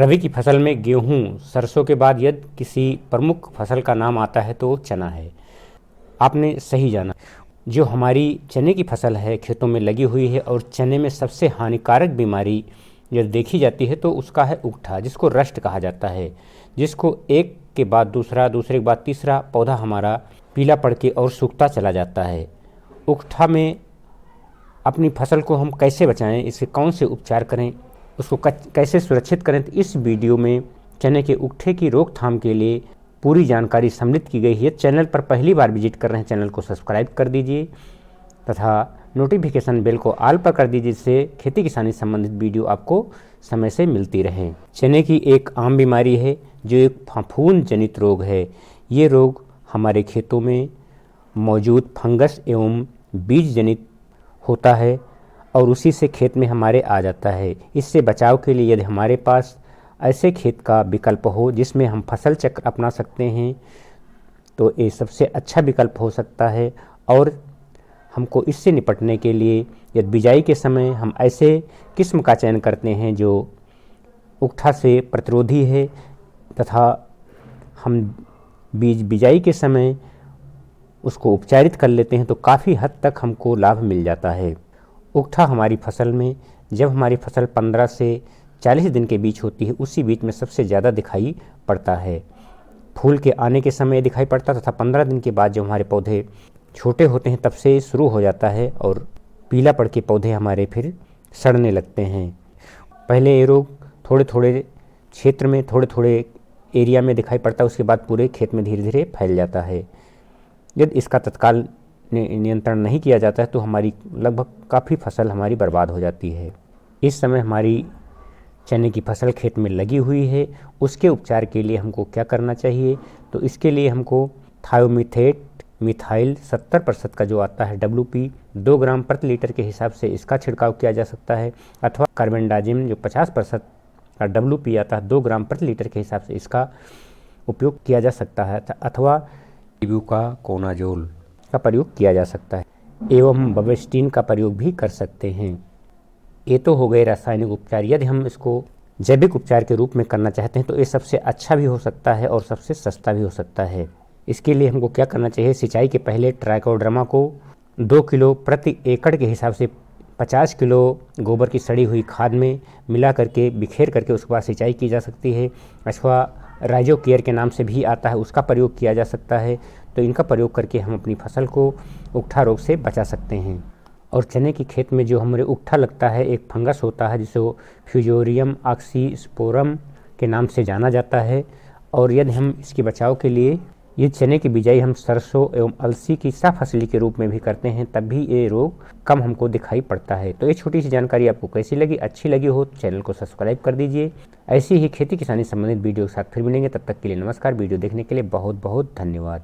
रबी की फसल में गेहूँ, सरसों के बाद यदि किसी प्रमुख फसल का नाम आता है तो वो चना है। आपने सही जाना। जो हमारी चने की फसल है खेतों में लगी हुई है और चने में सबसे हानिकारक बीमारी यदि देखी जाती है तो उसका है उकठा, जिसको रस्ट कहा जाता है, जिसको एक के बाद दूसरा, दूसरे के बाद तीसरा पौधा हमारा पीला पड़ के और सूखता चला जाता है। उकठा में अपनी फसल को हम कैसे बचाएं, इसके कौन से उपचार करें, उसको कैसे सुरक्षित करें, तो इस वीडियो में चने के उकठे की रोकथाम के लिए पूरी जानकारी सम्मिलित की गई है। चैनल पर पहली बार विजिट कर रहे हैं, चैनल को सब्सक्राइब कर दीजिए तथा नोटिफिकेशन बेल को ऑल पर कर दीजिए, जिससे खेती किसानी संबंधित वीडियो आपको समय से मिलती रहे। चने की एक आम बीमारी है जो एक फफूंद जनित रोग है। ये रोग हमारे खेतों में मौजूद फंगस एवं बीज जनित होता है और उसी से खेत में हमारे आ जाता है। इससे बचाव के लिए यदि हमारे पास ऐसे खेत का विकल्प हो जिसमें हम फसल चक्र अपना सकते हैं तो ये सबसे अच्छा विकल्प हो सकता है। और हमको इससे निपटने के लिए यदि बिजाई के समय हम ऐसे किस्म का चयन करते हैं जो उकठा से प्रतिरोधी है तथा हम बीज बिजाई के समय उसको उपचारित कर लेते हैं तो काफ़ी हद तक हमको लाभ मिल जाता है। उकठा हमारी फसल में जब हमारी फसल 15 से 40 दिन के बीच होती है, उसी बीच में सबसे ज़्यादा दिखाई पड़ता है। फूल के आने के समय दिखाई पड़ता तथा 15 दिन के बाद जब हमारे पौधे छोटे होते हैं तब से शुरू हो जाता है और पीला पड़ के पौधे हमारे फिर सड़ने लगते हैं। पहले ये रोग थोड़े थोड़े क्षेत्र में, थोड़े थोड़े एरिया में दिखाई पड़ता है, उसके बाद पूरे खेत में धीरे धीरे फैल जाता है। यदि इसका तत्काल नियंत्रण नहीं किया जाता है तो हमारी लगभग काफ़ी फसल हमारी बर्बाद हो जाती है। इस समय हमारी चने की फसल खेत में लगी हुई है, उसके उपचार के लिए हमको क्या करना चाहिए, तो इसके लिए हमको थायोमिथेट मिथाइल 70% का जो आता है WP 2 ग्राम प्रति लीटर के हिसाब से इसका छिड़काव किया जा सकता है, अथवा कार्बेंडाजिम जो 50% का WP आता है 2 ग्राम प्रति लीटर के हिसाब से इसका उपयोग किया जा सकता है, अथवा इब्यूकाकोनाजोल का प्रयोग किया जा सकता है एवं हम बवेस्टीन का प्रयोग भी कर सकते हैं। ये तो हो गए रासायनिक उपचार। यदि हम इसको जैविक उपचार के रूप में करना चाहते हैं तो ये सबसे अच्छा भी हो सकता है और सबसे सस्ता भी हो सकता है। इसके लिए हमको क्या करना चाहिए, सिंचाई के पहले ट्राइकोडर्मा को 2 किलो प्रति एकड़ के हिसाब से 50 किलो गोबर की सड़ी हुई खाद में मिला करके बिखेर करके उसके बाद सिंचाई की जा सकती है, अथवा राइजो केयर के नाम से भी आता है, उसका प्रयोग किया जा सकता है। तो इनका प्रयोग करके हम अपनी फसल को उकठा रोग से बचा सकते हैं। और चने की खेत में जो हमारे उकठा लगता है, एक फंगस होता है जिसे फ्यूजोरियम ऑक्सीस्पोरम के नाम से जाना जाता है। और यदि हम इसके बचाव के लिए ये चने की बिजाई हम सरसों एवं अलसी की साफसली के रूप में भी करते हैं, तब भी ये रोग कम हमको दिखाई पड़ता है। तो ये छोटी सी जानकारी आपको कैसी लगी, अच्छी लगी हो तो चैनल को सब्सक्राइब कर दीजिए। ऐसी ही खेती किसानी संबंधित वीडियो के साथ फिर मिलेंगे, तब तक के लिए नमस्कार। वीडियो देखने के लिए बहुत बहुत धन्यवाद।